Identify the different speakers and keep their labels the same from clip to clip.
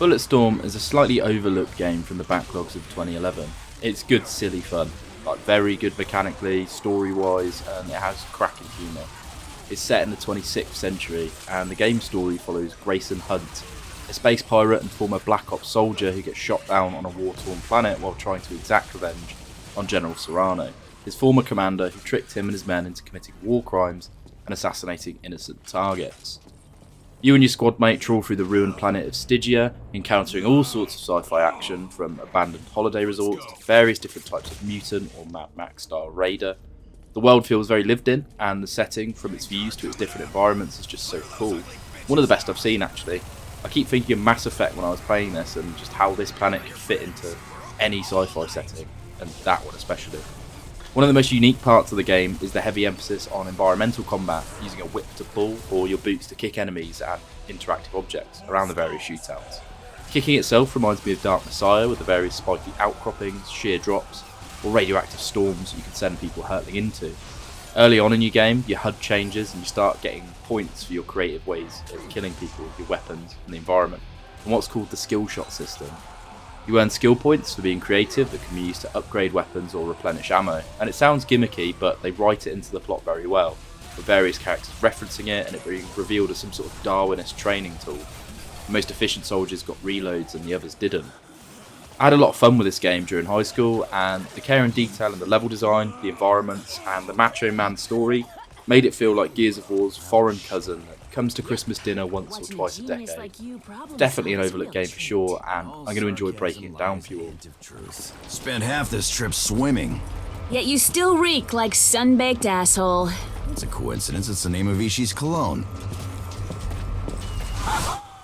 Speaker 1: Bulletstorm is a slightly overlooked game from the backlogs of 2011. It's good silly fun, like very good mechanically, story wise, and it has cracking humour. It's set in the 26th century and the game story follows Grayson Hunt, a space pirate and former Black Ops soldier who gets shot down on a war-torn planet while trying to exact revenge on General Sarrano, his former commander who tricked him and his men into committing war crimes and assassinating innocent targets. You and your squad mate trawl through the ruined planet of Stygia, encountering all sorts of sci-fi action from abandoned holiday resorts to various different types of mutant or Mad Max style raider. The world feels very lived in, and the setting, from its views to its different environments, is just so cool. One of the best I've seen actually. I keep thinking of Mass Effect when I was playing this and just how this planet could fit into any sci-fi setting, and that one especially. One of the most unique parts of the game is the heavy emphasis on environmental combat, using a whip to pull or your boots to kick enemies and interactive objects around the various shootouts. Kicking itself reminds me of Dark Messiah with the various spiky outcroppings, sheer drops, or radioactive storms you can send people hurtling into. Early on in your game, your HUD changes and you start getting points for your creative ways of killing people with your weapons and the environment, and what's called the skill shot system. You earn skill points for being creative that can be used to upgrade weapons or replenish ammo, and it sounds gimmicky, but they write it into the plot very well, with various characters referencing it and it being revealed as some sort of Darwinist training tool. The most efficient soldiers got reloads and the others didn't. I had a lot of fun with this game during high school, and the care and detail in the level design, the environments, and the Macho Man story made it feel like Gears of War's foreign cousin that comes to Christmas dinner once or twice a decade. Definitely an overlooked game for sure, and I'm going to enjoy breaking it down for you all.
Speaker 2: Spent half this trip swimming.
Speaker 3: Yet you still reek like sun-baked asshole.
Speaker 2: It's a coincidence, it's the name of Ishii's cologne.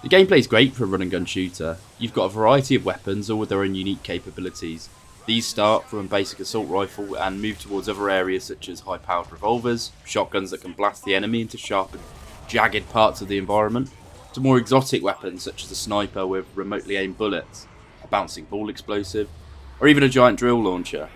Speaker 1: The gameplay is great for a run and gun shooter. You've got a variety of weapons, all with their own unique capabilities. These start from a basic assault rifle and move towards other areas such as high-powered revolvers, shotguns that can blast the enemy into sharp and jagged parts of the environment, to more exotic weapons such as a sniper with remotely aimed bullets, a bouncing ball explosive, or even a giant drill launcher.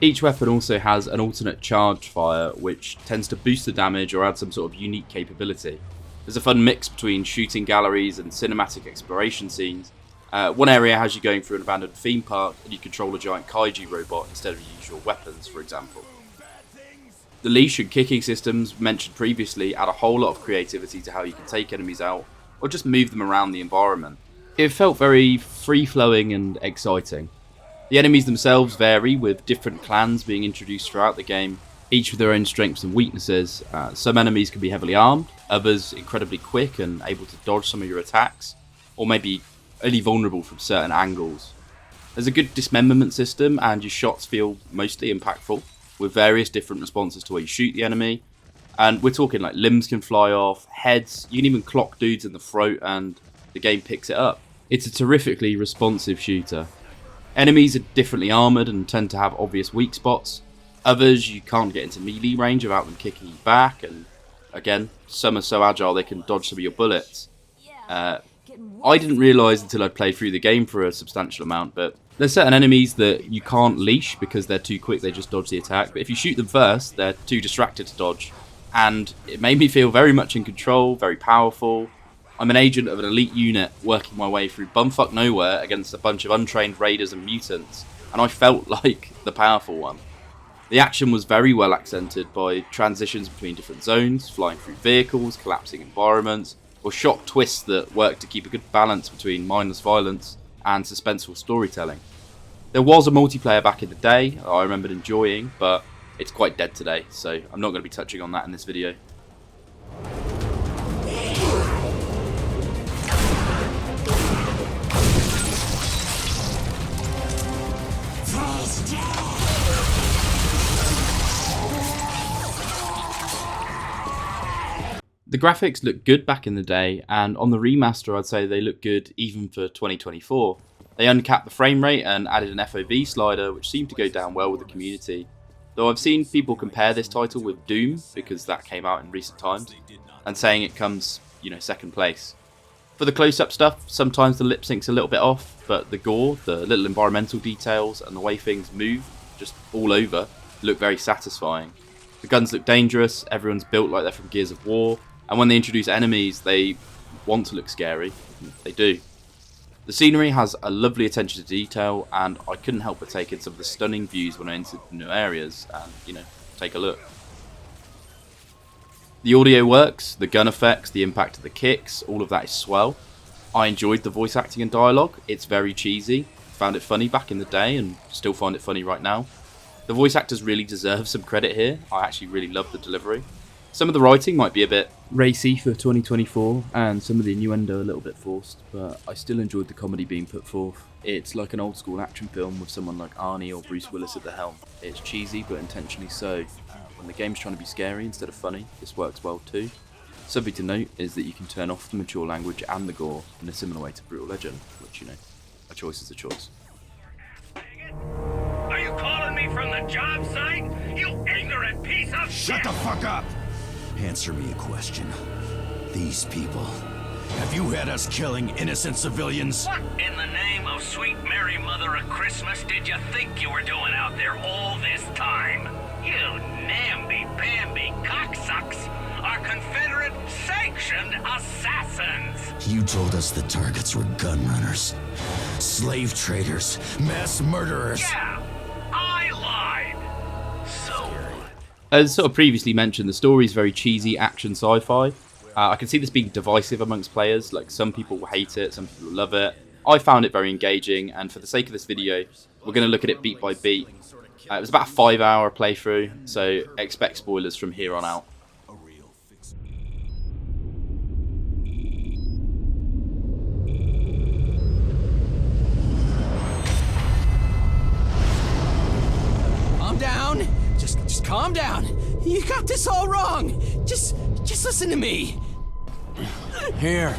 Speaker 1: Each weapon also has an alternate charged fire which tends to boost the damage or add some sort of unique capability. There's a fun mix between shooting galleries and cinematic exploration scenes. One area has you going through an abandoned theme park and you control a giant kaiju robot instead of usual weapons, for example. The leash and kicking systems mentioned previously add a whole lot of creativity to how you can take enemies out or just move them around the environment. It felt very free-flowing and exciting. The enemies themselves vary, with different clans being introduced throughout the game, each with their own strengths and weaknesses. Some enemies can be heavily armed, others incredibly quick and able to dodge some of your attacks, or maybe only vulnerable from certain angles. There's a good dismemberment system and your shots feel mostly impactful, with various different responses to where you shoot the enemy. And we're talking like limbs can fly off, heads, you can even clock dudes in the throat and the game picks it up. It's a terrifically responsive shooter. Enemies are differently armoured and tend to have obvious weak spots. Others you can't get into melee range without them kicking you back, and again, some are so agile they can dodge some of your bullets. I didn't realise until I'd played through the game for a substantial amount, but there's certain enemies that you can't leash because they're too quick, they just dodge the attack, but if you shoot them first, they're too distracted to dodge. And it made me feel very much in control, very powerful. I'm an agent of an elite unit working my way through bumfuck nowhere against a bunch of untrained raiders and mutants, and I felt like the powerful one. The action was very well accented by transitions between different zones, flying through vehicles, collapsing environments, or shock twists that worked to keep a good balance between mindless violence and suspenseful storytelling. There was a multiplayer back in the day that I remembered enjoying, but it's quite dead today, so I'm not going to be touching on that in this video. The graphics looked good back in the day, and on the remaster I'd say they look good even for 2024. They uncapped the frame rate and added an FOV slider which seemed to go down well with the community. Though I've seen people compare this title with Doom, because that came out in recent times, and saying it comes, second place. For the close-up stuff, sometimes the lip sync's a little bit off, but the gore, the little environmental details, and the way things move, just all over, look very satisfying. The guns look dangerous, everyone's built like they're from Gears of War, and when they introduce enemies, they want to look scary. They do. The scenery has a lovely attention to detail, and I couldn't help but take in some of the stunning views when I entered the new areas and, take a look. The audio works, the gun effects, the impact of the kicks, all of that is swell. I enjoyed the voice acting and dialogue. It's very cheesy. Found it funny back in the day and still find it funny right now. The voice actors really deserve some credit here. I actually really love the delivery. Some of the writing might be a bit racy for 2024, and some of the innuendo a little bit forced, but I still enjoyed the comedy being put forth. It's like an old school action film with someone like Arnie or Bruce Willis at the helm. It's cheesy, but intentionally so. When the game's trying to be scary instead of funny, this works well too. Something to note is that you can turn off the mature language and the gore in a similar way to Brutal Legend, which, a choice is a choice.
Speaker 4: Are you calling me from the job site? You ignorant piece of shit!
Speaker 2: Shut the fuck up! Answer me a question. These people, have you had us killing innocent civilians?
Speaker 4: What in the name of sweet Mary Mother of Christmas did you think you were doing out there all this time? You namby-pamby cocksucks are Confederate-sanctioned assassins!
Speaker 2: You told us the targets were gun runners, slave traders, mass murderers.
Speaker 4: Yeah, I lied! So...
Speaker 1: As sort of previously mentioned, the story is very cheesy action sci-fi. I can see this being divisive amongst players. Like, some people will hate it, some people will love it. I found it very engaging, and for the sake of this video, we're going to look at it beat by beat. It was about a 5-hour playthrough, so expect spoilers from here on out.
Speaker 5: Calm down. Just calm down. You got this all wrong. Just listen to me.
Speaker 6: Here,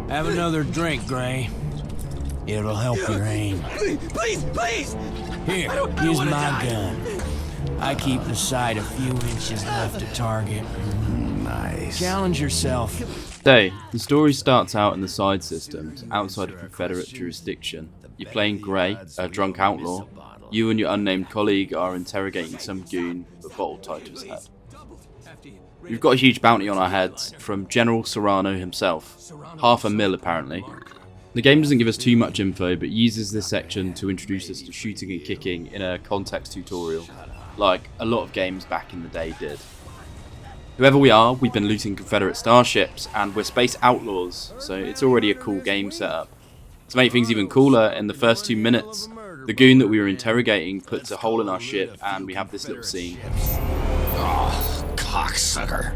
Speaker 6: have another drink, Gray. It'll help your aim.
Speaker 5: Please.
Speaker 6: Here,
Speaker 5: I don't
Speaker 6: use
Speaker 5: wanna
Speaker 6: my
Speaker 5: die.
Speaker 6: gun. I keep the sight a few inches left to target.
Speaker 2: Nice.
Speaker 6: Challenge yourself.
Speaker 1: So, the story starts out in the side systems, outside of Confederate jurisdiction. You're playing Gray, a drunk outlaw. You and your unnamed colleague are interrogating some goon with a bottle tied to his head. We've got a huge bounty on our heads from General Sarrano himself. $500,000 apparently. The game doesn't give us too much info, but uses this section to introduce us to shooting and kicking in a context tutorial, like a lot of games back in the day did. Whoever we are, we've been looting Confederate starships, and we're space outlaws, so it's already a cool game setup. To make things even cooler, in the first 2 minutes, the goon that we were interrogating puts a hole in our ship, and we have this little scene.
Speaker 2: Oh, cocksucker.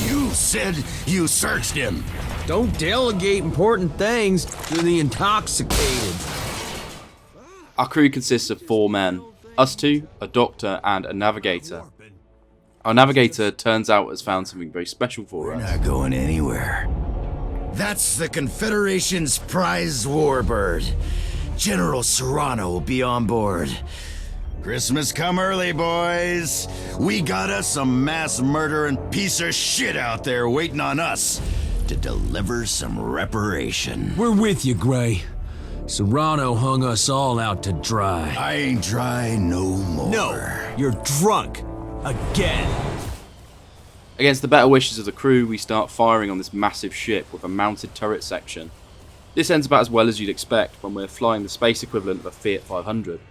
Speaker 2: You said you searched him.
Speaker 6: Don't delegate important things to the intoxicated.
Speaker 1: Our crew consists of 4 men. Us 2, a doctor, and a navigator. Our navigator turns out has found something very special for us.
Speaker 2: Not going anywhere. That's the Confederation's prize warbird. General Sarrano will be on board. Christmas come early, boys. We got us some mass murdering piece of shit out there waiting on us to deliver some reparation.
Speaker 6: We're with you, Gray. Sarrano hung us all out to dry.
Speaker 2: I ain't dry no more.
Speaker 6: No, you're drunk. Again.
Speaker 1: Against the better wishes of the crew, we start firing on this massive ship with a mounted turret section. This ends about as well as you'd expect when we're flying the space equivalent of a Fiat 500.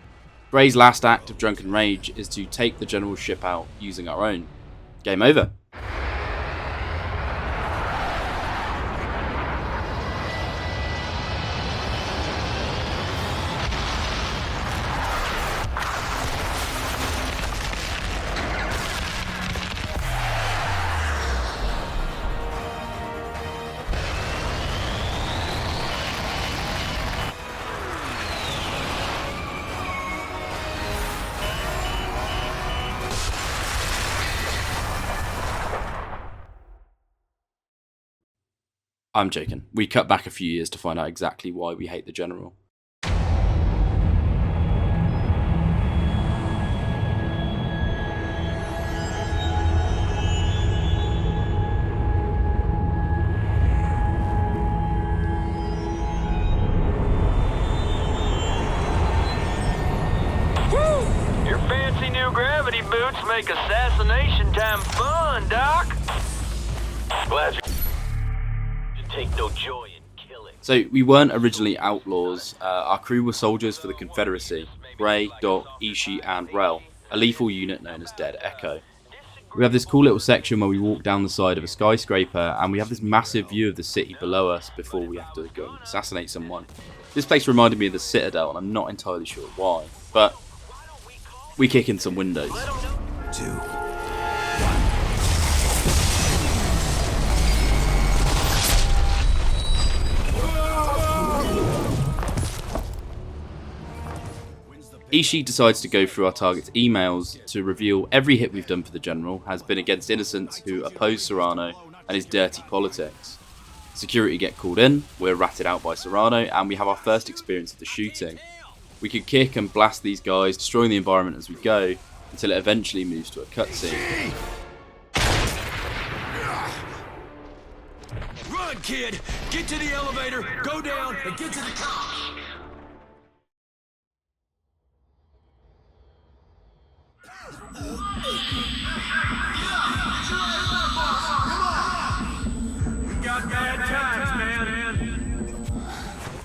Speaker 1: Gray's last act of drunken rage is to take the general's ship out using our own. Game over. I'm joking. We cut back a few years to find out exactly why we hate the general.
Speaker 7: Zero gravity boots make assassination time fun, Doc. Glad you take no joy in killing.
Speaker 1: So we weren't originally outlaws. Our crew were soldiers for the Confederacy. Gray, Doc, Ishii, and Rel, a lethal unit known as Dead Echo. We have this cool little section where we walk down the side of a skyscraper and we have this massive view of the city below us before we have to go and assassinate someone. This place reminded me of the Citadel and I'm not entirely sure why, but we kick in some windows.
Speaker 2: 2.
Speaker 1: Ishii decides to go through our target's emails to reveal every hit we've done for the General has been against innocents who oppose Sarrano and his dirty politics. Security get called in, we're ratted out by Sarrano, and we have our first experience of the shooting. We could kick and blast these guys, destroying the environment as we go, until it eventually moves to a cutscene.
Speaker 6: Run, kid! Get to the elevator, go down, and get to the top!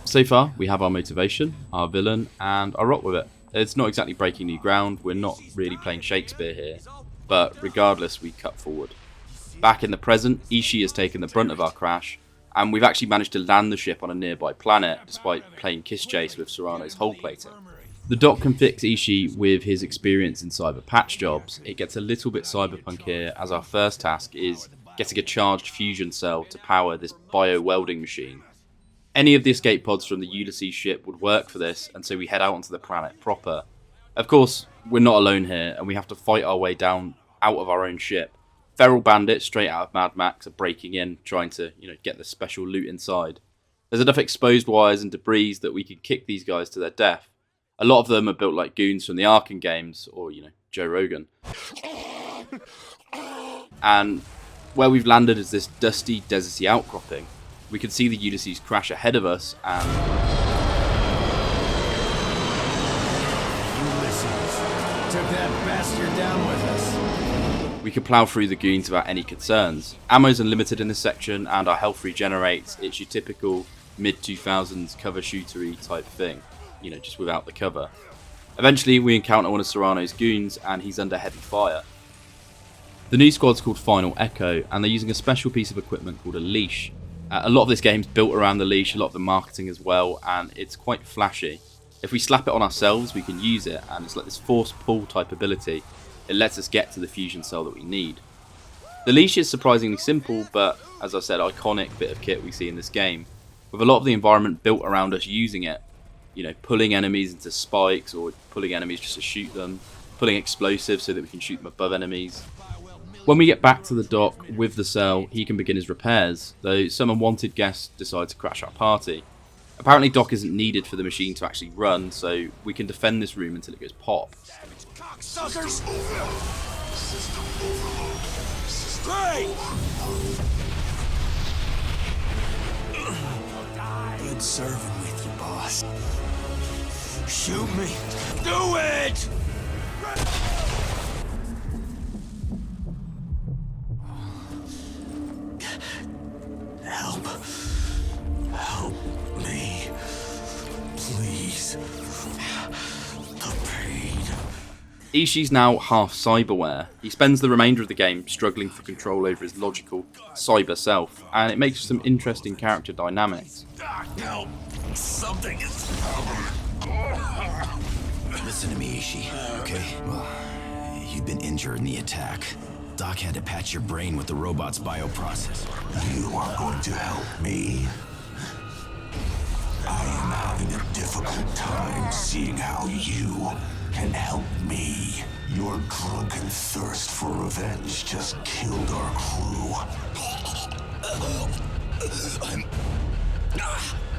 Speaker 1: So far, we have our motivation, our villain, and I rock with it. It's not exactly breaking new ground, we're not really playing Shakespeare here, but regardless, we cut forward. Back in the present, Ishii has taken the brunt of our crash, and we've actually managed to land the ship on a nearby planet, despite playing kiss chase with Sarrano's hull plating. The Doc can fix Ishii with his experience in cyber patch jobs. It gets a little bit cyberpunk here, as our first task is getting a charged fusion cell to power this bio-welding machine. Any of the escape pods from the Ulysses ship would work for this, and so we head out onto the planet proper. Of course, we're not alone here, and we have to fight our way down out of our own ship. Feral bandits straight out of Mad Max are breaking in, trying to, get the special loot inside. There's enough exposed wires and debris that we can kick these guys to their death. A lot of them are built like goons from the Arkham games, or, Joe Rogan. And where we've landed is this dusty, deserty outcropping. We can see the Ulysses crash ahead of us, and
Speaker 2: Ulysses took that bastard down with us.
Speaker 1: we can plough through the goons without any concerns. Ammo's unlimited in this section, and our health regenerates. It's your typical mid-2000s cover shootery type thing, just without the cover. Eventually, we encounter one of Sarrano's goons, and he's under heavy fire. The new squad's called Final Echo, and they're using a special piece of equipment called a leash. A lot of this game's built around the leash, a lot of the marketing as well, and it's quite flashy. If we slap it on ourselves, we can use it, and it's like this force pull type ability. It lets us get to the fusion cell that we need. The leash is surprisingly simple, but as I said, iconic bit of kit we see in this game, with a lot of the environment built around us using it. Pulling enemies into spikes, or pulling enemies just to shoot them, pulling explosives so that we can shoot them above enemies. When we get back to the Doc with the cell, he can begin his repairs, though some unwanted guests decide to crash our party. Apparently Doc isn't needed for the machine to actually run, so we can defend this room until it goes pop.
Speaker 6: Cocksuckers! Great! Good serving with you, boss. Shoot me! Do it! Help me, please. The pain.
Speaker 1: Ishii's now half cyberware. He spends the remainder of the game struggling for control over his logical cyber self, and it makes for some interesting character dynamics.
Speaker 2: Help! Something is... Listen to me, Ishii, okay? Well, you've been injured in the attack. Doc had to patch your brain with the robot's bioprocessor.
Speaker 8: You are going to help me? I am having a difficult time seeing how you can help me. Your drunken thirst for revenge just killed our crew.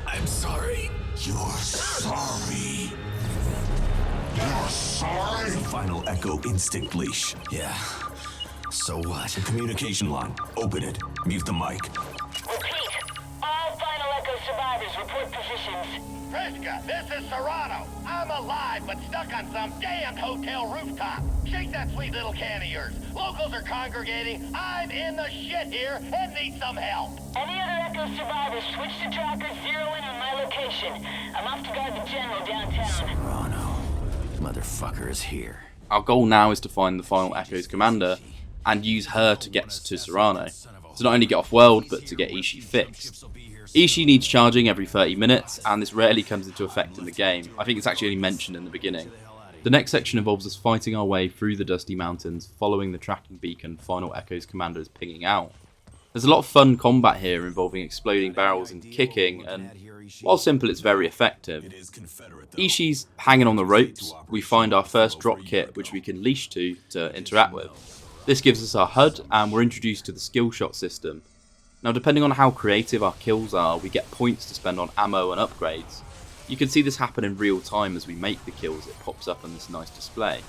Speaker 2: I'm sorry.
Speaker 8: You're sorry. You're sorry? Final Echo instinct leash.
Speaker 2: Yeah. So what?
Speaker 8: The communication line. Open it. Mute the mic.
Speaker 9: Repeat. All Final Echo survivors report positions.
Speaker 4: Priska, this is Sarrano. I'm alive, but stuck on some damned hotel rooftop. Shake that sweet little can of yours. Locals are congregating. I'm in the shit here and need some help.
Speaker 9: Any other Echo survivors, switch to tracker, zero in on my location. I'm off to guard the General downtown.
Speaker 2: Sarrano. Motherfucker is here.
Speaker 1: Our goal now is to find the final Echo's commander and use her to get to Sarrano. To not only get off world, but to get Ishii fixed. Ishii needs charging every 30 minutes, and this rarely comes into effect in the game. I think it's actually only mentioned in the beginning. The next section involves us fighting our way through the Dusty Mountains, following the tracking beacon Final Echo's commander is pinging out. There's a lot of fun combat here involving exploding barrels and kicking, and while simple, it's very effective. Ishii's hanging on the ropes. We find our first drop kit, which we can leash to interact with. This gives us our HUD, and we're introduced to the skill shot system. Now, depending on how creative our kills are, we get points to spend on ammo and upgrades. You can see this happen in real time as we make the kills. It pops up on this nice display.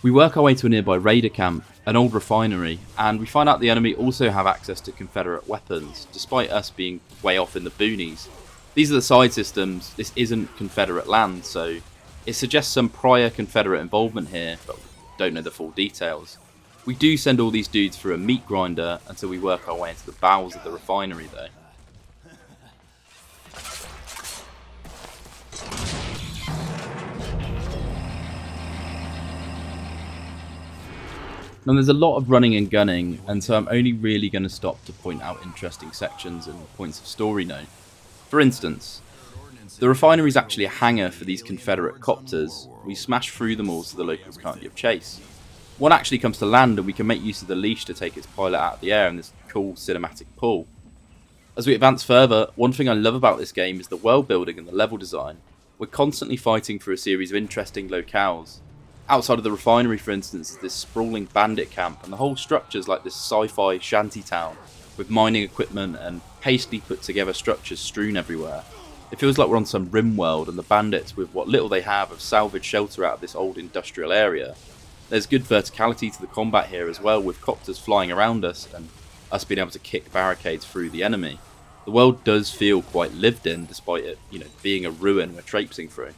Speaker 1: We work our way to a nearby raider camp, an old refinery, and we find out the enemy also have access to Confederate weapons, despite us being way off in the boonies. These are the side systems. This isn't Confederate land, so it suggests some prior Confederate involvement here, but we don't know the full details. We do send all these dudes through a meat grinder until we work our way into the bowels of the refinery though. Now there's a lot of running and gunning, and so I'm only really going to stop to point out interesting sections and points of story note. For instance, the refinery is actually a hangar for these Confederate copters. We smash through them all so the locals can't give chase. One actually comes to land and we can make use of the leash to take its pilot out of the air in this cool cinematic pull. As we advance further, one thing I love about this game is the world building and the level design. We're constantly fighting through a series of interesting locales. Outside of the refinery, for instance, is this sprawling bandit camp, and the whole structure is like this sci-fi shanty town with mining equipment and hastily put together structures strewn everywhere. It feels like we're on some rim world, and the bandits, with what little they have salvaged shelter out of this old industrial area. There's good verticality to the combat here as well, with copters flying around us and us being able to kick barricades through the enemy. The world does feel quite lived in, despite it, being a ruin we're traipsing through.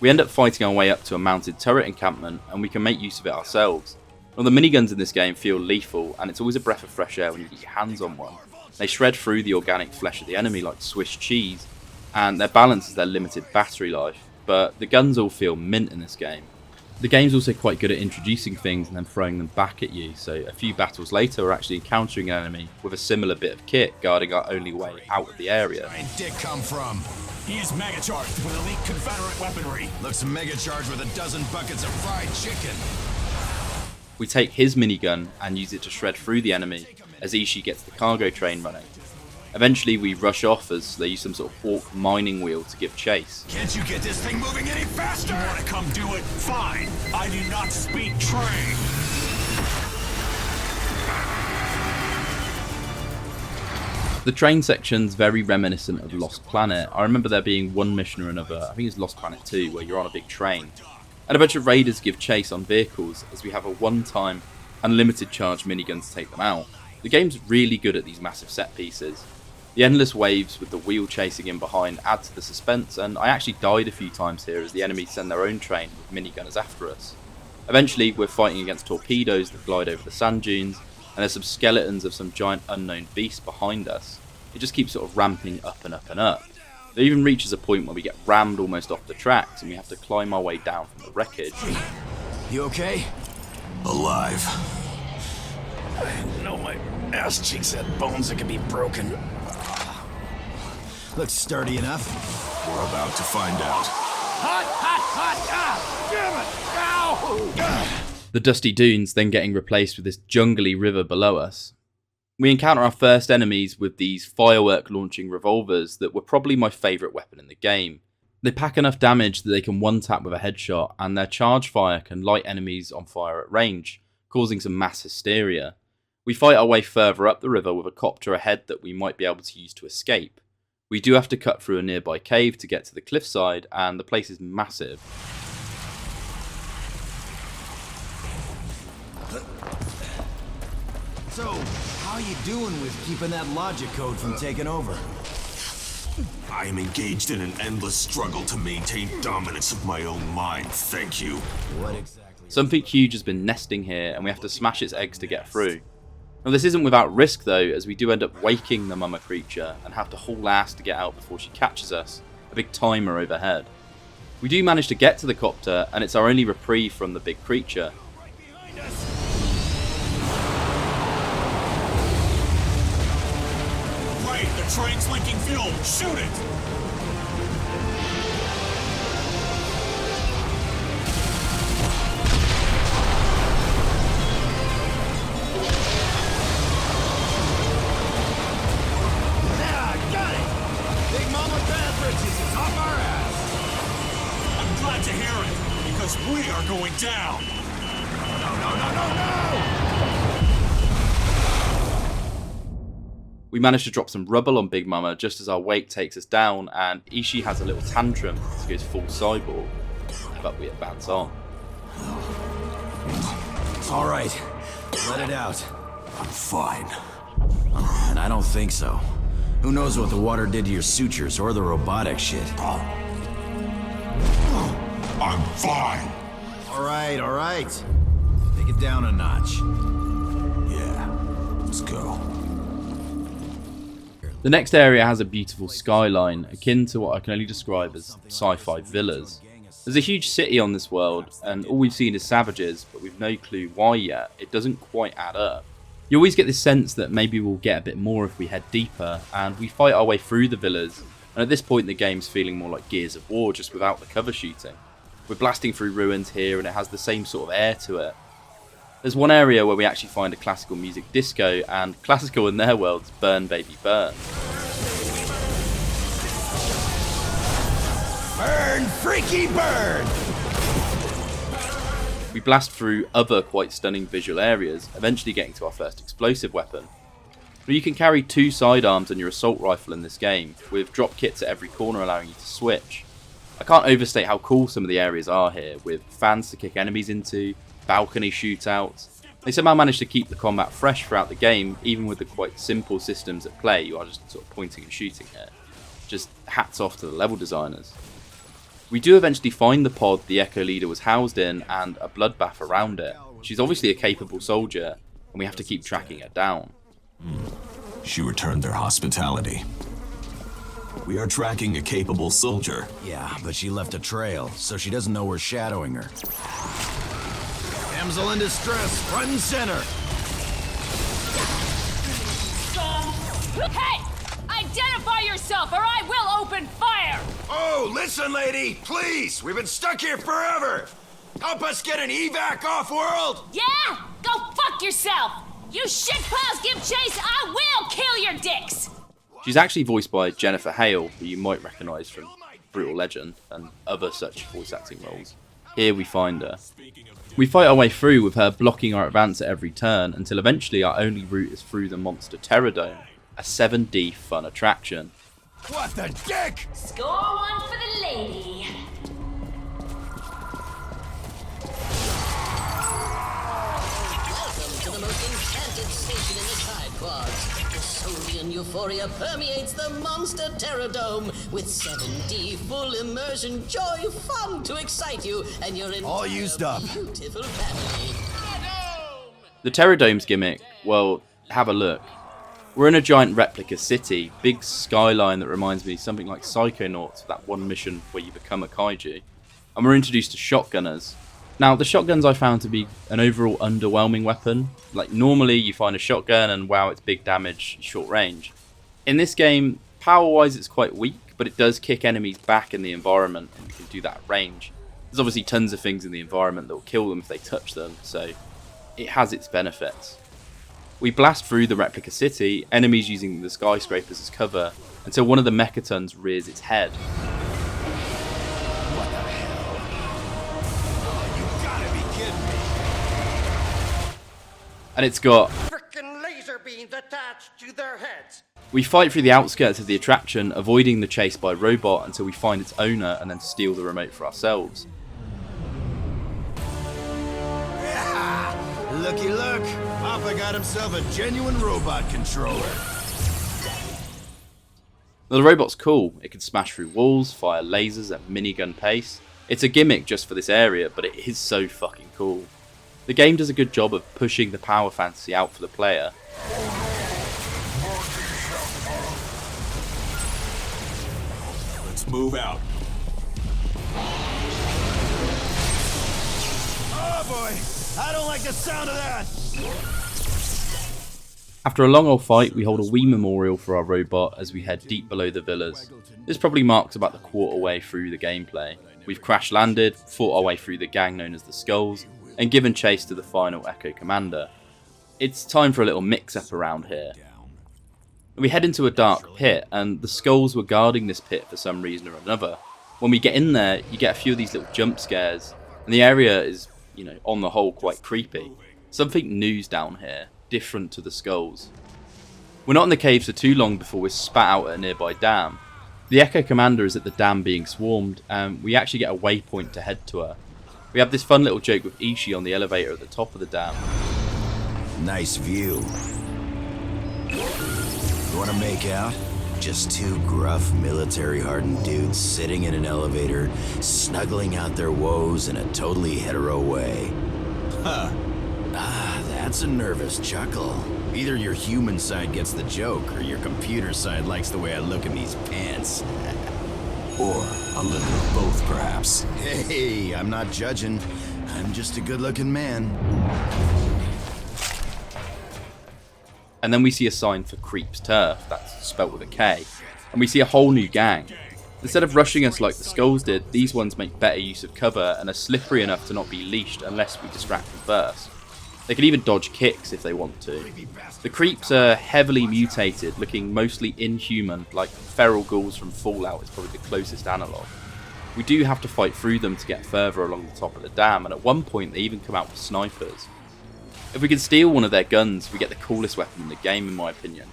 Speaker 1: We end up fighting our way up to a mounted turret encampment, and we can make use of it ourselves. Now, the miniguns in this game feel lethal, and it's always a breath of fresh air when you get your hands on one. They shred through the organic flesh of the enemy like Swiss cheese, and their balance is their limited battery life, but the guns all feel mint in this game. The game's also quite good at introducing things and then throwing them back at you, so a few battles later we're actually encountering an enemy with a similar bit of kit guarding our only way out of the area.
Speaker 2: Where'd Dick come from?
Speaker 6: He is mega-charged with elite Confederate weaponry.
Speaker 2: Looks mega-charged with a dozen buckets of fried chicken.
Speaker 1: We take his minigun and use it to shred through the enemy as Ishii gets the cargo train running. Eventually we rush off as they use some sort of orc mining wheel to give chase.
Speaker 2: Can't you get this thing moving any faster?
Speaker 6: You want to come do it? Fine. I do not speak train.
Speaker 1: The train section's very reminiscent of Lost Planet. I remember there being one mission or another, I think it's Lost Planet 2, where you're on a big train. And a bunch of raiders give chase on vehicles as we have a one-time unlimited charge minigun to take them out. The game's really good at these massive set pieces. The endless waves with the wheel chasing in behind add to the suspense, and I actually died a few times here as the enemies send their own train with minigunners after us. Eventually we're fighting against torpedoes that glide over the sand dunes, and there's some skeletons of some giant unknown beasts behind us. It just keeps sort of ramping up and up and up. It even reaches a point where we get rammed almost off the tracks and we have to climb our way down from the wreckage.
Speaker 2: You okay?
Speaker 8: Alive.
Speaker 2: I didn't know my ass cheeks had bones that could be broken. Looks sturdy enough.
Speaker 8: We're about to find out.
Speaker 1: The dusty dunes then getting replaced with this jungly river below us. We encounter our first enemies with these firework launching revolvers that were probably my favourite weapon in the game. They pack enough damage that they can one tap with a headshot, and their charge fire can light enemies on fire at range, causing some mass hysteria. We fight our way further up the river with a copter ahead that we might be able to use to escape. We do have to cut through a nearby cave to get to the cliffside, and the place is massive.
Speaker 2: So, how you doing with keeping that logic code from taking over?
Speaker 8: I am engaged in an endless struggle to maintain dominance of my own mind, thank you.
Speaker 2: What exactly?
Speaker 1: Something huge has been nesting here, and we have to smash its eggs to get through. Now this isn't without risk though, as we do end up waking the mama creature and have to haul ass to get out before she catches us, a big timer overhead. We do manage to get to the copter, and it's our only reprieve from the big creature.
Speaker 8: Right, the train's leaking fuel, shoot it! To hear it, because we are going down.
Speaker 1: We manage to drop some rubble on Big Mama just as our weight takes us down, and Ishii has a little tantrum as he goes full cyborg, but we advance on.
Speaker 2: All right, let it out.
Speaker 8: I'm fine.
Speaker 2: And I don't think so. Who knows what the water did to your sutures or the robotic shit.
Speaker 8: I'm fine.
Speaker 2: All right. Take it down a notch.
Speaker 8: Yeah, let's go.
Speaker 1: The next area has a beautiful skyline, akin to what I can only describe as sci-fi villas. There's a huge city on this world, and all we've seen is savages, but we've no clue why yet. It doesn't quite add up. You always get this sense that maybe we'll get a bit more if we head deeper, and we fight our way through the villas, and at this point the game's feeling more like Gears of War, just without the cover shooting. We're blasting through ruins here, and it has the same sort of air to it. There's one area where we actually find a classical music disco, and classical in their world's Burn Baby Burn.
Speaker 2: Burn, freaky burn!
Speaker 1: We blast through other quite stunning visual areas, eventually getting to our first explosive weapon. Now you can carry 2 sidearms on your assault rifle in this game, with drop kits at every corner allowing you to switch. I can't overstate how cool some of the areas are here, with fans to kick enemies into, balcony shootouts. They somehow managed to keep the combat fresh throughout the game, even with the quite simple systems at play. You are just sort of pointing and shooting here. Just hats off to the level designers. We do eventually find the pod the Echo Leader was housed in, and a bloodbath around it. She's obviously a capable soldier, and we have to keep tracking her down.
Speaker 8: She returned their hospitality. We are tracking a capable soldier.
Speaker 2: Yeah, but she left a trail, so she doesn't know we're shadowing her. Damsel in distress, front and center.
Speaker 3: Hey! Identify yourself or I will open fire!
Speaker 2: Oh, listen, lady, please. We've been stuck here forever. Help us get an evac off-world.
Speaker 3: Yeah? Go fuck yourself! You shitpiles give chase, I will kill your dicks!
Speaker 1: She's actually voiced by Jennifer Hale, who you might recognise from Brutal Legend and other such voice acting roles. Here we find her. We fight our way through with her blocking our advance at every turn until eventually our only route is through the monster Terror Dome, a 7D fun attraction.
Speaker 2: What the dick?
Speaker 3: Score one for the lady.
Speaker 10: Welcome to the most enchanted station in the Tide Quads. The Solian euphoria permeates the monster Terror Dome with 7D full immersion, joy, fun to excite you and your entire
Speaker 2: all used up.
Speaker 10: Beautiful family.
Speaker 1: The Terror Dome's gimmick, well, have a look. We're in a giant replica city, big skyline that reminds me something like Psychonauts, that one mission where you become a kaiju. And we're introduced to shotgunners. Now, the shotguns I found to be an overall underwhelming weapon. Like, normally you find a shotgun and wow, it's big damage, short range. In this game, power-wise it's quite weak, but it does kick enemies back in the environment, and you can do that at range. There's obviously tons of things in the environment that will kill them if they touch them, so it has its benefits. We blast through the replica city, enemies using the skyscrapers as cover, until one of the mechatons rears its head.
Speaker 2: What the hell? Oh, you gotta be kidding me.
Speaker 1: And it's got
Speaker 11: frickin' laser beams attached to their heads.
Speaker 1: We fight through the outskirts of the attraction, avoiding the chase by robot until we find its owner and then steal the remote for ourselves.
Speaker 2: Yeah, looky look. Papa got himself a genuine robot controller.
Speaker 1: Now, the robot's cool. It can smash through walls, fire lasers at minigun pace. It's a gimmick just for this area, but it is so fucking cool. The game does a good job of pushing the power fantasy out for the player.
Speaker 6: Let's move out.
Speaker 2: Oh boy, I don't like the sound of that.
Speaker 1: After a long old fight, we hold a wee memorial for our robot as we head deep below the villas. This probably marks about the quarter way through the gameplay. We've crash landed, fought our way through the gang known as the Skulls, and given chase to the final Echo Commander. It's time for a little mix-up around here. We head into a dark pit, and the Skulls were guarding this pit for some reason or another. When we get in there, you get a few of these little jump scares, and the area is, on the whole quite creepy. Something new's down here, different to the Skulls. We're not in the caves for too long before we're spat out at a nearby dam. The Echo Commander is at the dam being swarmed, and we actually get a waypoint to head to her. We have this fun little joke with Ishii on the elevator at the top of the dam.
Speaker 2: Nice view. You wanna make out? Just two gruff, military-hardened dudes sitting in an elevator, snuggling out their woes in a totally hetero way. Huh. Ah, that's a nervous chuckle. Either your human side gets the joke, or your computer side likes the way I look in these pants.
Speaker 6: Or a little of both, perhaps.
Speaker 2: Hey, I'm not judging. I'm just a good-looking man.
Speaker 1: And then we see a sign for Creep's Turf, that's spelt with a K, and we see a whole new gang. Instead of rushing us like the Skulls did, these ones make better use of cover and are slippery enough to not be leashed unless we distract them first. They can even dodge kicks if they want to. The creeps are heavily mutated, looking mostly inhuman, like feral ghouls from Fallout is probably the closest analogue. We do have to fight through them to get further along the top of the dam, and at one point they even come out with snipers. If we can steal one of their guns, we get the coolest weapon in the game in my opinion.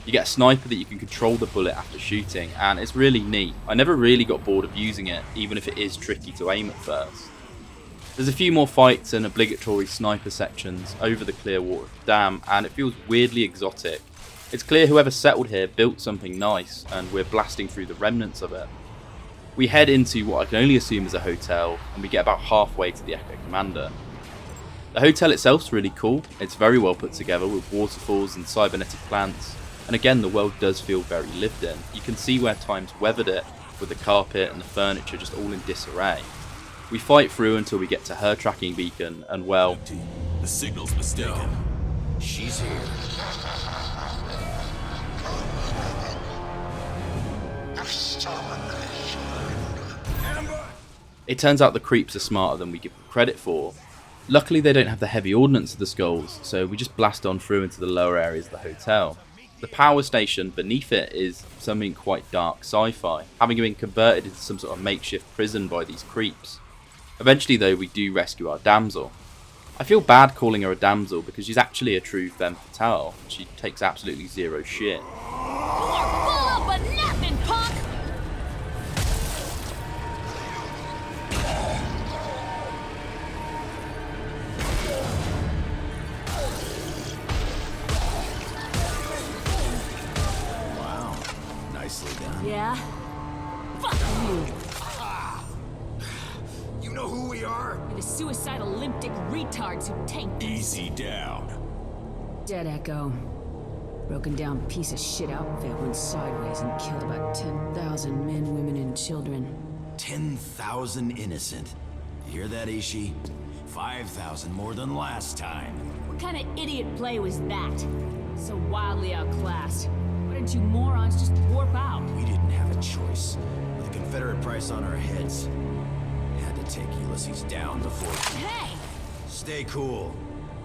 Speaker 1: You get a sniper that you can control the bullet after shooting, and it's really neat. I never really got bored of using it, even if it is tricky to aim at first. There's a few more fights and obligatory sniper sections over the clear water of the dam, and it feels weirdly exotic. It's clear whoever settled here built something nice, and we're blasting through the remnants of it. We head into what I can only assume is a hotel, and we get about halfway to the Echo Commander. The hotel itself's really cool. It's very well put together with waterfalls and cybernetic plants, and again the world does feel very lived in. You can see where time's weathered it, with the carpet and the furniture just all in disarray. We fight through until we get to her tracking beacon, and well,
Speaker 6: the signal's mistaken.
Speaker 2: No, she's here.
Speaker 1: It turns out the creeps are smarter than we give them credit for. Luckily they don't have the heavy ordnance of the Skulls, so we just blast on through into the lower areas of the hotel. The power station beneath it is something quite dark sci-fi, having been converted into some sort of makeshift prison by these creeps. Eventually though, we do rescue our damsel. I feel bad calling her a damsel because she's actually a true femme fatale. She takes absolutely zero shit.
Speaker 3: You're full of a napping, punk!
Speaker 2: Wow, nicely done.
Speaker 3: Yeah? Fuck you!
Speaker 2: You know who we are?
Speaker 3: You're the suicidal limpdick retards who tanked us.
Speaker 6: Easy down.
Speaker 3: Dead Echo. Broken down piece of shit outfit went sideways and killed about 10,000 men, women, and children.
Speaker 2: 10,000 innocent. You hear that, Ishii? 5,000 more than last time.
Speaker 3: What kind of idiot play was that? So wildly outclassed. Why didn't you morons just warp out?
Speaker 2: We didn't have a choice. With the Confederate price on our heads. Had to take Ulysses down before...
Speaker 3: Hey!
Speaker 2: Stay cool.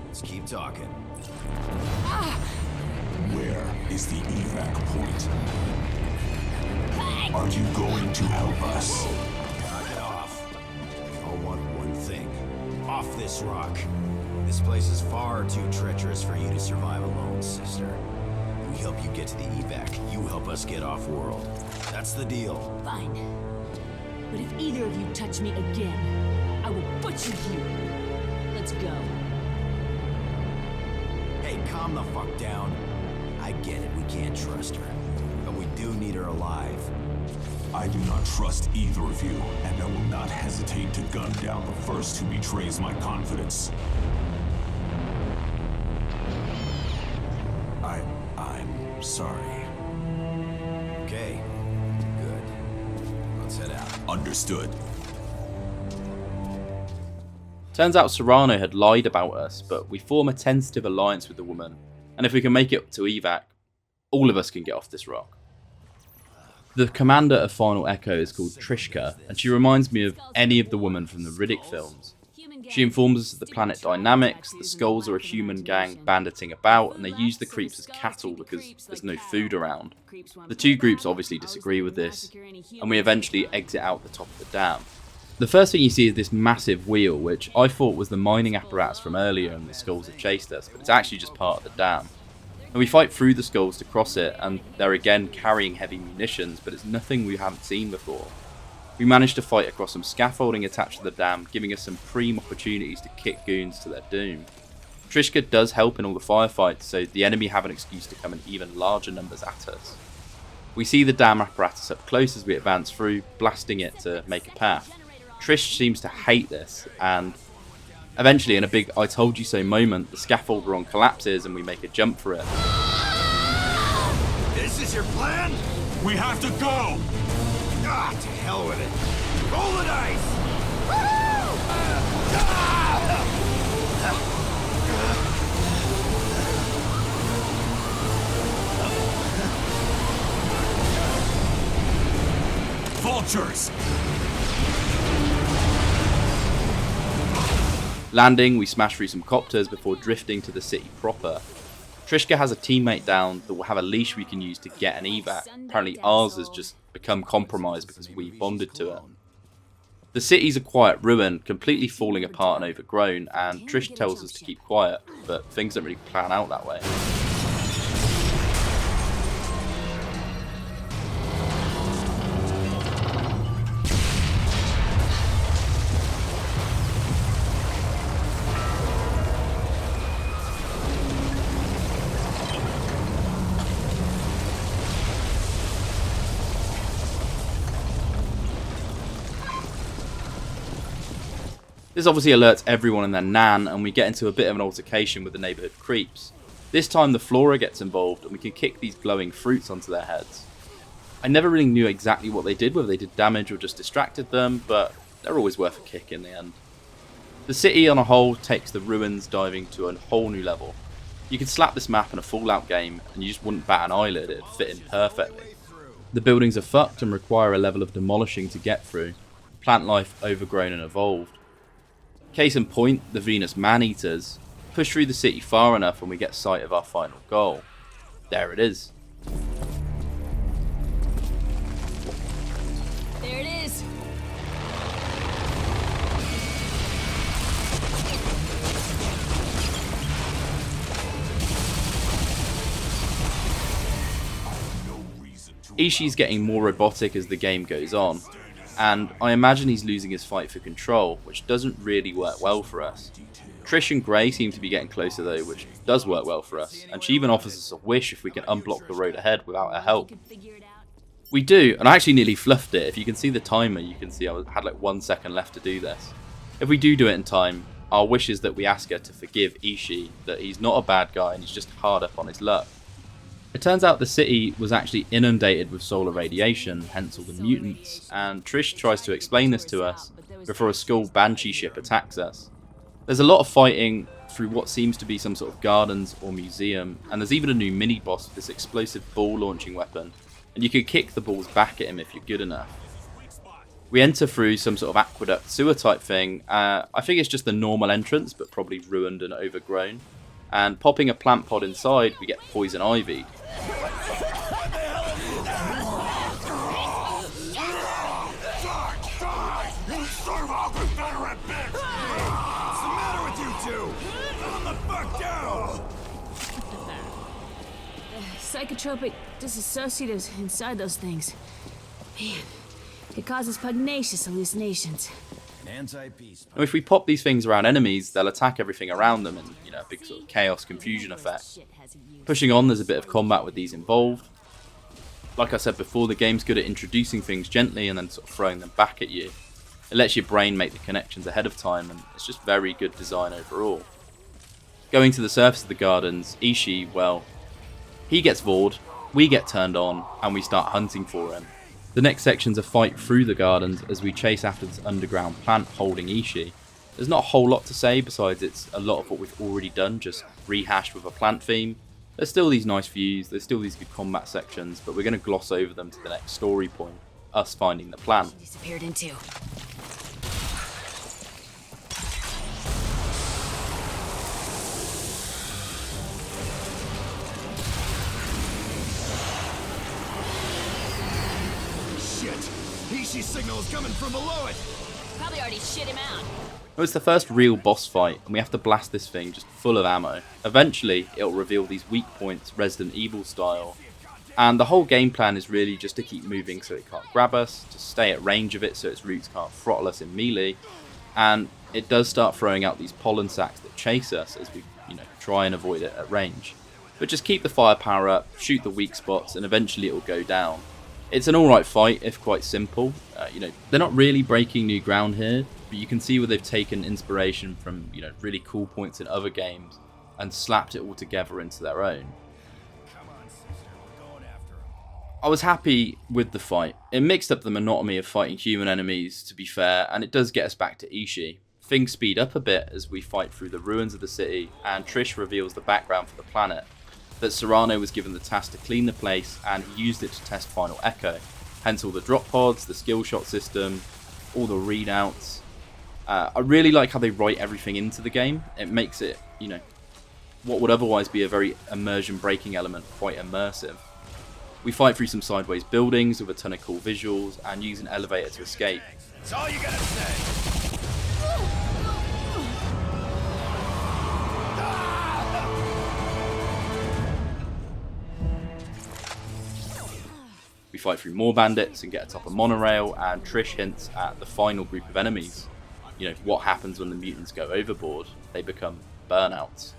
Speaker 2: Let's keep talking.
Speaker 8: Where is the evac point?
Speaker 3: Hey!
Speaker 8: Are you going to help us?
Speaker 2: Knock it off. We all want one thing. Off this rock. This place is far too treacherous for you to survive alone, sister. We help you get to the evac. You help us get off-world. That's the deal.
Speaker 3: Fine. But if either of you touch me again, I will butcher you. Let's go.
Speaker 2: Hey, calm the fuck down. I get it, we can't trust her. But we do need her alive.
Speaker 8: I do not trust either of you, and I will not hesitate to gun down the first who betrays my confidence. I'm sorry.
Speaker 2: Okay, good. Let's head out.
Speaker 8: Understood.
Speaker 1: Turns out Sarrano had lied about us, but we form a tentative alliance with the woman, and if we can make it to evac, all of us can get off this rock. The commander of Final Echo is called Trishka, and she reminds me of any of the women from the Riddick films. She informs us of the planet dynamics. The Skulls are a human gang banditting about, and they use the creeps as cattle because there's no food around. The two groups obviously disagree with this, and we eventually exit out the top of the dam. The first thing you see is this massive wheel, which I thought was the mining apparatus from earlier and the Skulls have chased us, but it's actually just part of the dam. And we fight through the Skulls to cross it, and they're again carrying heavy munitions, but it's nothing we haven't seen before. We managed to fight across some scaffolding attached to the dam, giving us some prime opportunities to kick goons to their doom. Trishka does help in all the firefights, so the enemy have an excuse to come in even larger numbers at us. We see the dam apparatus up close as we advance through, blasting it to make a path. Trish seems to hate this, and eventually in a big I told you so moment, the scaffold we're on collapses and we make a jump for it.
Speaker 2: This is your plan?
Speaker 8: We have to go!
Speaker 2: Ah, to hell with it. Roll the dice!
Speaker 8: Vultures!
Speaker 1: Landing, we smash through some copters before drifting to the city proper. Trishka has a teammate down that will have a leash we can use to get an evac. Apparently ours has just become compromised because we bonded to it. The city's a quiet ruin, completely falling apart and overgrown, and Trish tells us to keep quiet, but things don't really plan out that way. This obviously alerts everyone and their nan, and we get into a bit of an altercation with the neighbourhood creeps. This time the Flora gets involved and we can kick these glowing fruits onto their heads. I never really knew exactly what they did, whether they did damage or just distracted them, but they're always worth a kick in the end. The city on a whole takes the ruins diving to a whole new level. You could slap this map in a Fallout game and you just wouldn't bat an eyelid, it'd fit in perfectly. The buildings are fucked and require a level of demolishing to get through. Plant life overgrown and evolved. Case in point, the Venus Man-Eaters. Push through the city far enough and we get sight of our final goal. There it is.
Speaker 3: There it is.
Speaker 1: Ishii's getting more robotic as the game goes on, and I imagine he's losing his fight for control, which doesn't really work well for us. Trish and Gray seem to be getting closer though, which does work well for us, and she even offers us a wish if we can unblock the road ahead without her help. We do, and I actually nearly fluffed it. If you can see the timer, you can see I had like 1 second left to do this. If we do it in time, our wish is that we ask her to forgive Ishii, that he's not a bad guy and he's just hard up on his luck. It turns out the city was actually inundated with solar radiation, hence all the mutants, and Trish tries to explain this to us before a Skull Banshee ship attacks us. There's a lot of fighting through what seems to be some sort of gardens or museum, and there's even a new mini-boss with this explosive ball launching weapon, and you can kick the balls back at him if you're good enough. We enter through some sort of aqueduct sewer type thing. I think it's just the normal entrance, but probably ruined and overgrown. And popping a plant pod inside, we get poison ivied.
Speaker 3: Psychotropic disassociatives inside those things. Man, it causes pugnacious hallucinations.
Speaker 2: Anti-peace.
Speaker 1: Now, if we pop these things around enemies, they'll attack everything around them in, a big sort of chaos confusion effect. Pushing on, there's a bit of combat with these involved. Like I said before, the game's good at introducing things gently and then sort of throwing them back at you. It lets your brain make the connections ahead of time, and it's just very good design overall. Going to the surface of the gardens, Ishii, well, he gets vored, we get turned on, and we start hunting for him. The next section's a fight through the gardens as we chase after this underground plant holding Ishii. There's not a whole lot to say besides it's a lot of what we've already done, just rehashed with a plant theme. There's still these nice views, there's still these good combat sections, but we're going to gloss over them to the next story point, us finding the plant.
Speaker 3: Disappeared into.
Speaker 2: Ishii's signal is coming from below it!
Speaker 3: Probably already shit him out.
Speaker 1: It's the first real boss fight, and we have to blast this thing just full of ammo. Eventually, it'll reveal these weak points, Resident Evil style. And the whole game plan is really just to keep moving so it can't grab us, to stay at range of it so its roots can't throttle us in melee. And it does start throwing out these pollen sacks that chase us as we, try and avoid it at range. But just keep the firepower up, shoot the weak spots, and eventually it'll go down. It's an alright fight, if quite simple. They're not really breaking new ground here, but you can see where they've taken inspiration from, really cool points in other games and slapped it all together into their own. I was happy with the fight. It mixed up the monotony of fighting human enemies, to be fair, and it does get us back to Ishii. Things speed up a bit as we fight through the ruins of the city, and Trish reveals the background for the planet. That Sarrano was given the task to clean the place, and he used it to test Final Echo. Hence all the drop pods, the skill shot system, all the readouts. I really like how they write everything into the game. It makes it, what would otherwise be a very immersion breaking element quite immersive. We fight through some sideways buildings with a ton of cool visuals and use an elevator to escape.
Speaker 2: That's all you gotta say.
Speaker 1: We fight through more bandits and get atop a monorail, and Trish hints at the final group of enemies. What happens when the mutants go overboard? They become burnouts.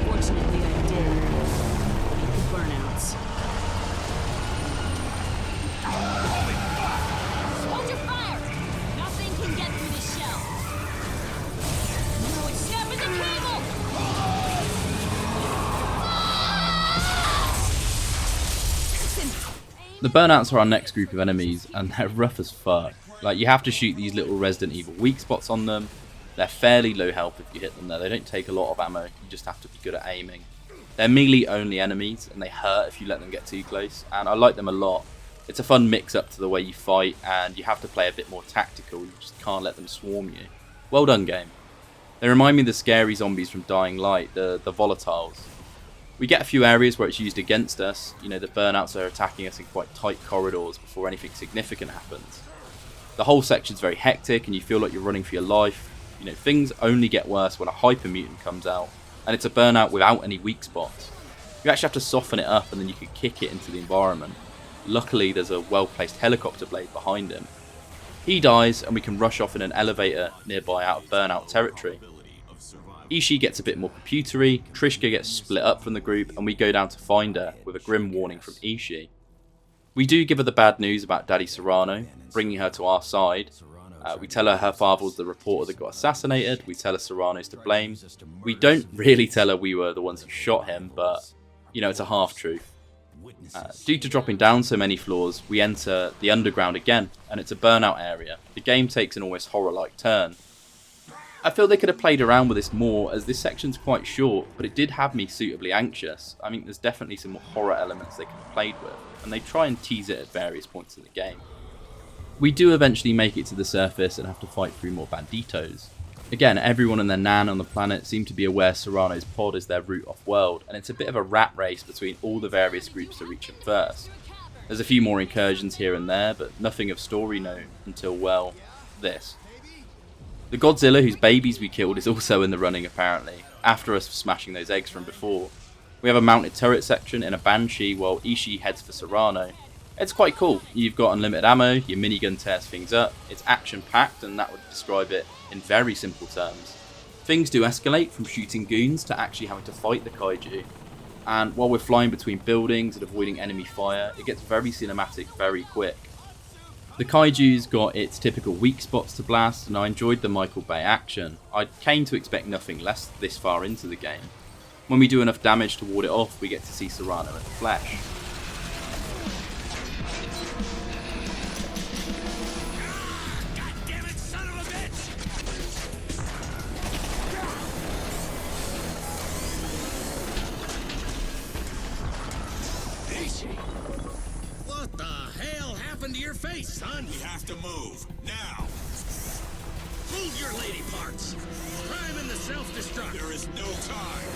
Speaker 3: Fortunately, I did. The burnouts. Hold your fire! Nothing can get through this shell. No, it's snapping the cable!
Speaker 1: The burnouts are our next group of enemies, and they're rough as fuck. You have to shoot these little Resident Evil weak spots on them. They're fairly low health if you hit them there. They don't take a lot of ammo, you just have to be good at aiming. They're melee only enemies, and they hurt if you let them get too close, and I like them a lot. It's a fun mix up to the way you fight, and you have to play a bit more tactical, you just can't let them swarm you. Well done, game. They remind me of the scary zombies from Dying Light, the volatiles. We get a few areas where it's used against us, the burnouts are attacking us in quite tight corridors before anything significant happens. The whole section's very hectic and you feel like you're running for your life. Things only get worse when a hyper mutant comes out, and it's a burnout without any weak spots. You actually have to soften it up and then you can kick it into the environment. Luckily there's a well placed helicopter blade behind him. He dies and we can rush off in an elevator nearby out of burnout territory. Ishii gets a bit more computery, Trishka gets split up from the group, and we go down to find her with a grim warning from Ishii. We do give her the bad news about Daddy Sarrano, bringing her to our side. We tell her her father was the reporter that got assassinated, we tell her Serrano's to blame. We don't really tell her we were the ones who shot him, but, it's a half-truth. Due to dropping down so many floors, we enter the underground again, and it's a burnout area. The game takes an almost horror-like turn. I feel they could have played around with this more, as this section's quite short, but it did have me suitably anxious. I mean, there's definitely some horror elements they could have played with, and they try and tease it at various points in the game. We do eventually make it to the surface and have to fight through more banditos. Again, everyone and their nan on the planet seem to be aware Serrano's pod is their route off-world, and it's a bit of a rat race between all the various groups to reach him first. There's a few more incursions here and there, but nothing of story note until, well, this. The Godzilla whose babies we killed is also in the running apparently, after us smashing those eggs from before. We have a mounted turret section in a Banshee while Ishii heads for Sarrano. It's quite cool, you've got unlimited ammo, your minigun tears things up, it's action packed and that would describe it in very simple terms. Things do escalate from shooting goons to actually having to fight the kaiju. and while we're flying between buildings and avoiding enemy fire, it gets very cinematic very quick. The Kaiju's got its typical weak spots to blast, and I enjoyed the Michael Bay action. I came to expect nothing less this far into the game. When we do enough damage to ward it off, we get to see Sarrano in the flesh.
Speaker 4: What the hell happened to your face, son?
Speaker 8: We have to move, now!
Speaker 4: Move your lady parts! Prime in the self-destruct!
Speaker 8: There is no time!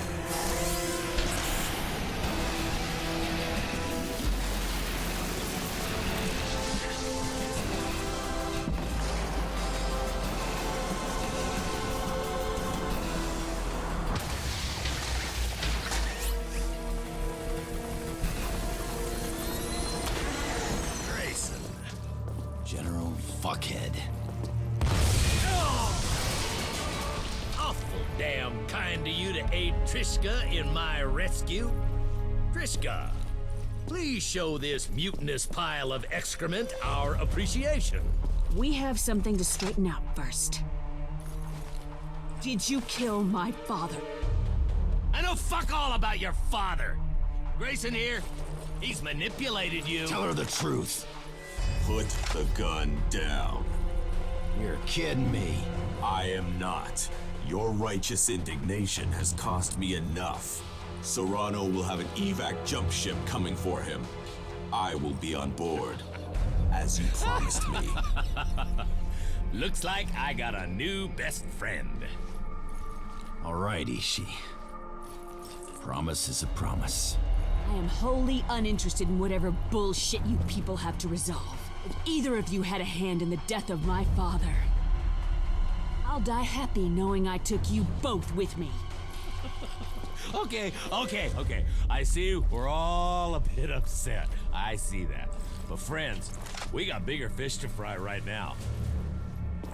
Speaker 2: Grayson. General Fuckhead.
Speaker 4: Awful damn kind of you to aid Trishka in my rescue. Trishka, please show this mutinous pile of excrement our appreciation.
Speaker 3: We have something to straighten out first. Did you kill my father?
Speaker 4: I know fuck all about your father. Grayson here, he's manipulated you.
Speaker 2: Tell her the truth.
Speaker 8: Put the gun down.
Speaker 2: You're kidding me.
Speaker 8: I am not. Your righteous indignation has cost me enough. Sarrano will have an evac jump ship coming for him. I will be on board, as you promised me.
Speaker 4: Looks like I got a new best friend.
Speaker 2: All right, Ishii. Promise is a promise.
Speaker 3: I am wholly uninterested in whatever bullshit you people have to resolve. If either of you had a hand in the death of my father, I'll die happy knowing I took you both with me.
Speaker 4: Okay. I see we're all a bit upset. I see that. But friends, we got bigger fish to fry right now.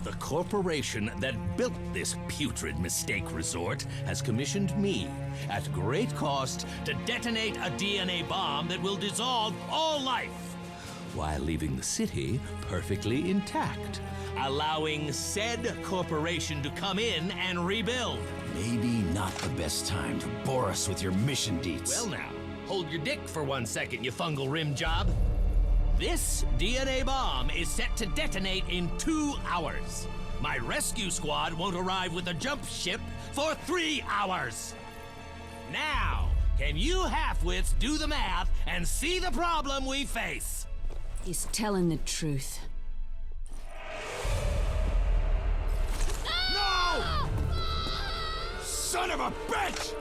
Speaker 4: The corporation that built this putrid mistake resort has commissioned me, at great cost, to detonate a DNA bomb that will dissolve all life, while leaving the city perfectly intact, allowing said corporation to come in and rebuild.
Speaker 2: Maybe not the best time to bore us with your mission deets.
Speaker 4: Well now, hold your dick for 1 second, you fungal rim job. This DNA bomb is set to detonate in 2 hours. My rescue squad won't arrive with a jump ship for 3 hours. Now, can you halfwits do the math and see the problem we face?
Speaker 3: He's telling the truth.
Speaker 8: No! Son of a bitch!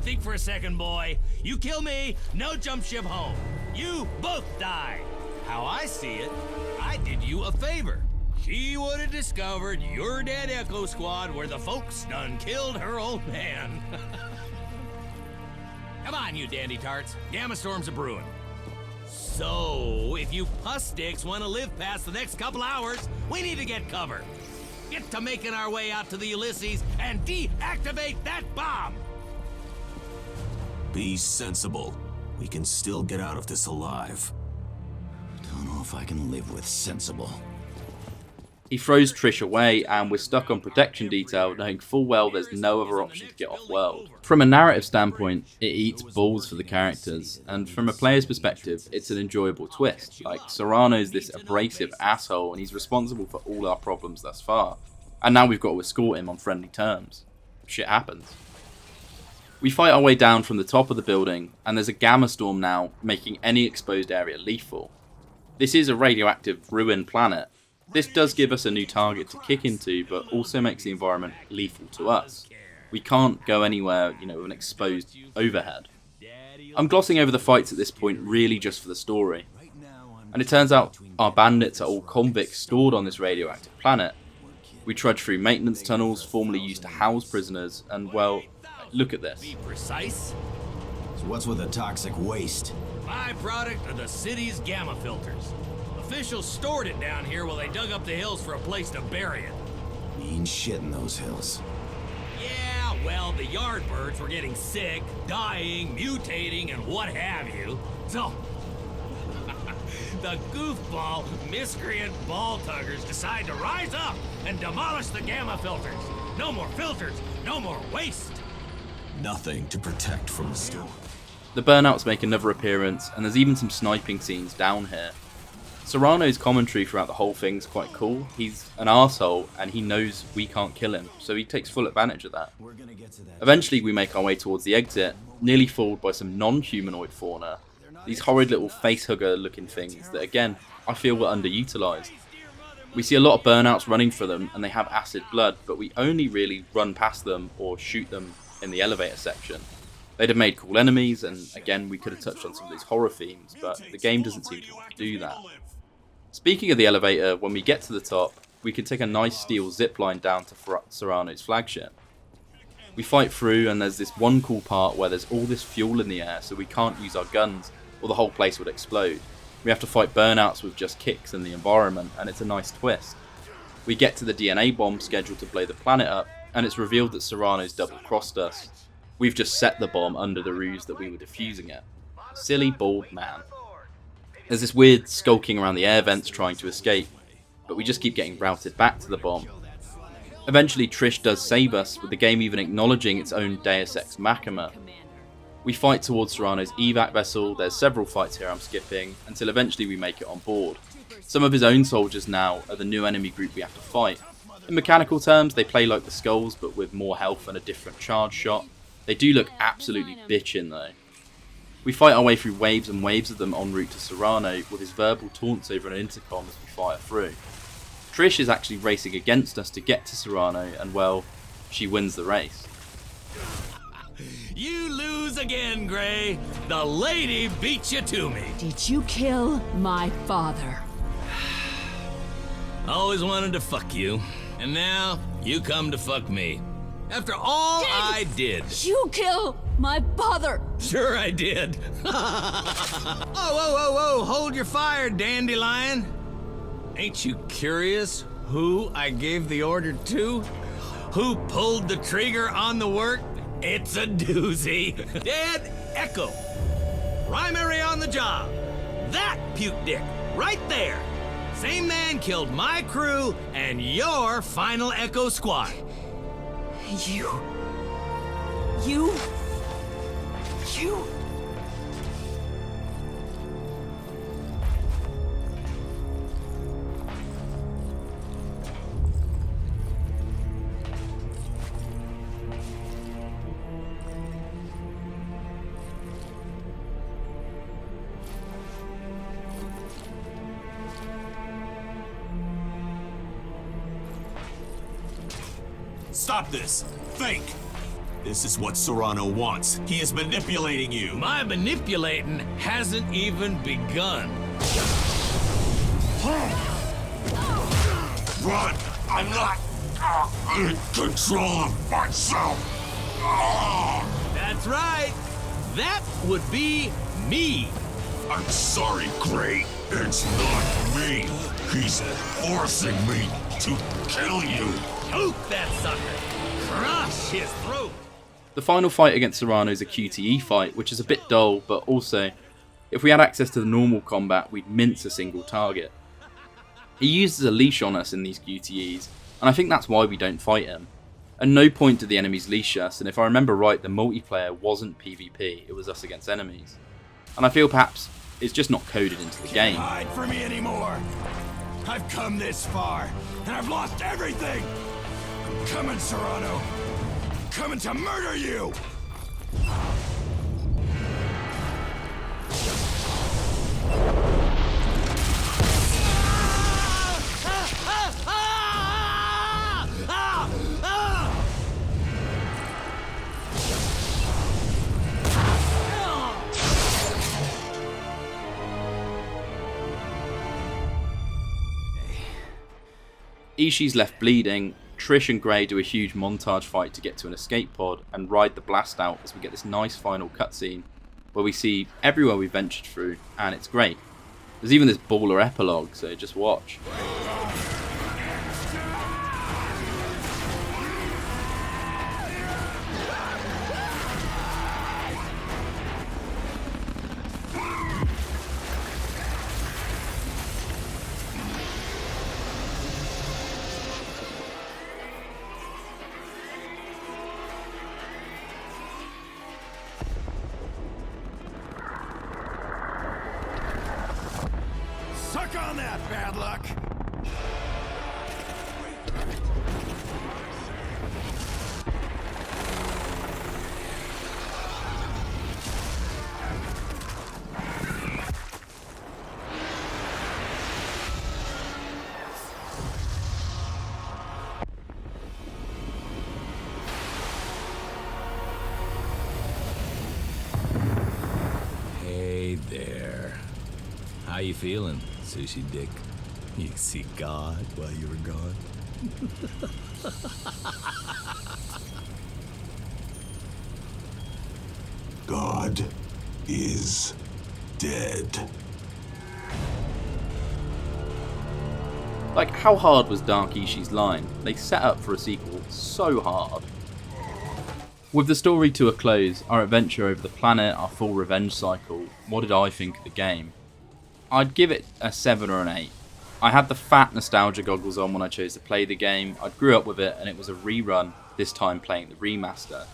Speaker 4: Think for a second, boy. You kill me, no jump ship home. You both die. How I see it, I did you a favor. She would have discovered your dead Echo Squad where the folks done killed her old man. Come on, you dandy tarts. Gamma storms are brewing. So, if you puss sticks want to live past the next couple hours, we need to get cover. Get to making our way out to the Ulysses and deactivate that bomb.
Speaker 8: Be sensible. We can still get out of this alive.
Speaker 2: Don't know if I can live with sensible.
Speaker 1: He throws Trish away, and we're stuck on protection detail, knowing full well there's no other option to get off world. From a narrative standpoint, it eats balls for the characters, and from a player's perspective, it's an enjoyable twist. Like, Sarrano's this abrasive asshole, and he's responsible for all our problems thus far. And now we've got to escort him on friendly terms. Shit happens. We fight our way down from the top of the building, and there's a gamma storm now, making any exposed area lethal. This is a radioactive ruined planet. This does give us a new target to kick into, but also makes the environment lethal to us. We can't go anywhere, with an exposed overhead. I'm glossing over the fights at this point really just for the story. And it turns out our bandits are all convicts stored on this radioactive planet. We trudge through maintenance tunnels formerly used to house prisoners, and well, look at this.
Speaker 4: Be precise.
Speaker 2: So what's with the toxic waste?
Speaker 4: Byproduct of the city's gamma filters. Officials stored it down here while they dug up the hills for a place to bury it.
Speaker 2: Mean shit in those hills.
Speaker 4: Yeah, Well, the Yardbirds were getting sick, dying, mutating, and what have you. So, the goofball, miscreant ball tuggers decide to rise up and demolish the gamma filters. No more filters, no more waste.
Speaker 8: Nothing to protect from the storm.
Speaker 1: The burnouts make another appearance, and there's even some sniping scenes down here. Sarrano's commentary throughout the whole thing's quite cool. He's an arsehole and he knows we can't kill him, so he takes full advantage of that. Eventually we make our way towards the exit, nearly fooled by some non-humanoid fauna. These horrid little facehugger looking things that, again, I feel were underutilised. We see a lot of burnouts running for them and they have acid blood, but we only really run past them or shoot them in the elevator section. They'd have made cool enemies, and again we could have touched on some of these horror themes, but the game doesn't seem to want to do that. Speaking of the elevator, when we get to the top, we can take a nice steel zipline down to Sarrano's flagship. We fight through, and there's this one cool part where there's all this fuel in the air, so we can't use our guns or the whole place would explode. We have to fight burnouts with just kicks in the environment, and it's a nice twist. We get to the DNA bomb scheduled to blow the planet up, and it's revealed that Sarrano's double-crossed us. We've just set the bomb under the ruse that we were defusing it. Silly bald man. There's this weird skulking around the air vents trying to escape, but we just keep getting routed back to the bomb. Eventually Trish does save us, with the game even acknowledging its own Deus Ex Machina. We fight towards Sarrano's evac vessel. There's several fights here I'm skipping, until eventually we make it on board. Some of his own soldiers now are the new enemy group we have to fight. In mechanical terms, they play like the Skulls, but with more health and a different charge shot. They do look absolutely bitchin' though. We fight our way through waves and waves of them en route to Sarrano, with his verbal taunts over an intercom as we fire through. Trish is actually racing against us to get to Sarrano, and well, she wins the race.
Speaker 4: You lose again, Gray. The lady beat you to me.
Speaker 3: Did you kill my father?
Speaker 4: Always wanted to fuck you, and now you come to fuck me. After all I did.
Speaker 3: You kill my father!
Speaker 4: Sure I did. Whoa, hold your fire, dandelion. Ain't you curious who I gave the order to? Who pulled the trigger on the work? It's a doozy. Dead Echo. Primary on the job. That puke dick, right there. Same man killed my crew and your final Echo squad.
Speaker 3: You...
Speaker 8: Stop this! Think! This is what Sarrano wants. He is manipulating you.
Speaker 4: My manipulating hasn't even begun.
Speaker 8: Run! I'm not in control of myself.
Speaker 4: That's right. That would be me.
Speaker 8: I'm sorry, Gray. It's not me. He's forcing me to kill you.
Speaker 4: Choke that sucker. Crush his throat.
Speaker 1: The final fight against Sarrano is a QTE fight, which is a bit dull, but also, if we had access to the normal combat, we'd mince a single target. He uses a leash on us in these QTEs, and I think that's why we don't fight him. At no point did the enemies leash us, and if I remember right, the multiplayer wasn't PvP, it was us against enemies. And I feel perhaps it's just not coded into the game.
Speaker 6: Can't hide from me anymore. I've come this far, and I've lost everything. I'm coming, Sarrano. Coming to murder you!
Speaker 1: Ishii's left bleeding. Trish and Gray do a huge montage fight to get to an escape pod and ride the blast out as we get this nice final cutscene where we see everywhere we ventured through, and it's great. There's even this baller epilogue, so just watch.
Speaker 6: you feeling, sushi dick? You see God while you were gone?
Speaker 8: God is dead.
Speaker 1: Like, how hard was Dark Ishi's line? They set up for a sequel so hard. With the story to a close, our adventure over the planet, our full revenge cycle, what did I think of the game? I'd give it a 7 or an 8. I had the fat nostalgia goggles on when I chose to play the game. I grew up with it and it was a rerun, this time playing the remaster.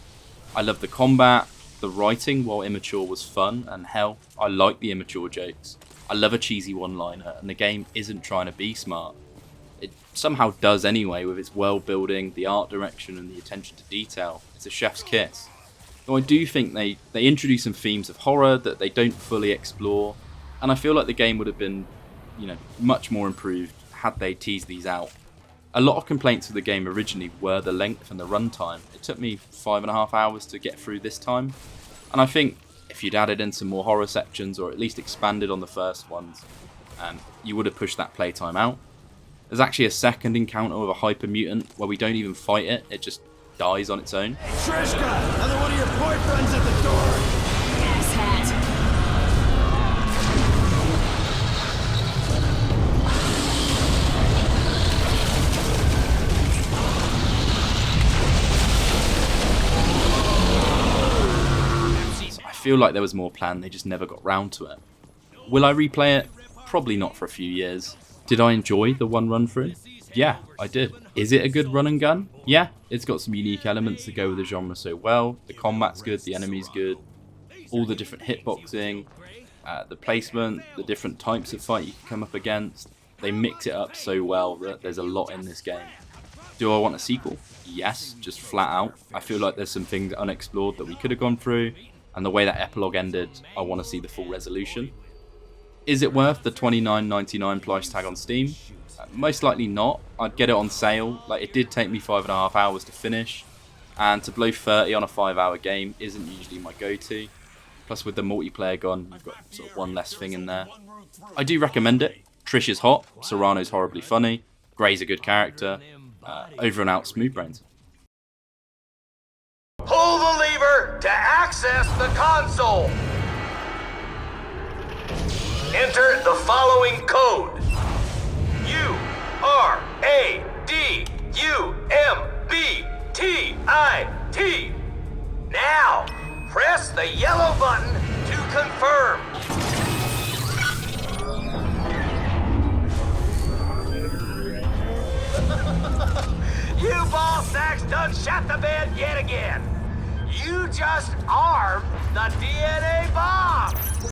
Speaker 1: I loved the combat, the writing, while immature, was fun, and hell, I like the immature jokes. I love a cheesy one-liner, and the game isn't trying to be smart. It somehow does anyway, with its world building, the art direction, and the attention to detail. It's a chef's kiss. Though I do think they introduce some themes of horror that they don't fully explore, and I feel like the game would have been, much more improved had they teased these out. A lot of complaints of the game originally were the length and the runtime. It took me 5.5 hours to get through this time, and I think if you'd added in some more horror sections, or at least expanded on the first ones, you would have pushed that playtime out. There's actually a second encounter with a hyper mutant where we don't even fight it, it just dies on its own.
Speaker 6: Hey, Trishka! Another one of your boyfriends at the door!
Speaker 3: Asshat!
Speaker 1: I feel like there was more planned, they just never got round to it. Will I replay it? Probably not for a few years. Did I enjoy the one run through? Yeah, I did. Is it a good run and gun? Yeah, it's got some unique elements that go with the genre so well. The combat's good, the enemy's good, all the different hitboxing, the placement, the different types of fight you can come up against. They mix it up so well that there's a lot in this game. Do I want a sequel? Yes, just flat out. I feel like there's some things unexplored that we could have gone through, and the way that epilogue ended, I want to see the full resolution. Is it worth the $29.99 price tag on Steam? Most likely not. I'd get it on sale. Like, it did take me 5.5 hours to finish, and to blow 30 on a 5-hour game isn't usually my go-to. Plus, with the multiplayer gone, you've got sort of one less thing in there. I do recommend it. Trish is hot, Sarrano's horribly funny, Gray's a good character, over and out smooth brains.
Speaker 4: Pull the lever to access the console. Enter the following code. URADUMBTIT. Now, press the yellow button to confirm. You ball sacks done shot the bed yet again. You just armed the DNA bomb.